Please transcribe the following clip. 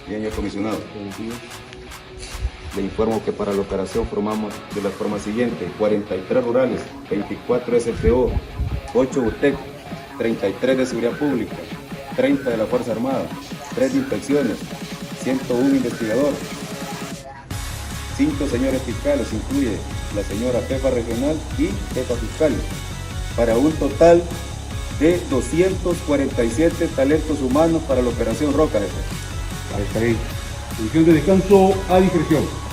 Bien, señor comisionado. Buenos días. Le informo que para la operación formamos de la forma siguiente: 43 rurales, 24 SPO, 8 UTEC, 33 de Seguridad Pública, 30 de la Fuerza Armada, 3 de Inspecciones, 101 investigador, 5 señores fiscales, incluye la señora jefa regional y jefa fiscal, para un total de 247 talentos humanos para la operación Roca. Ahí está bien. Posición de descanso a discreción.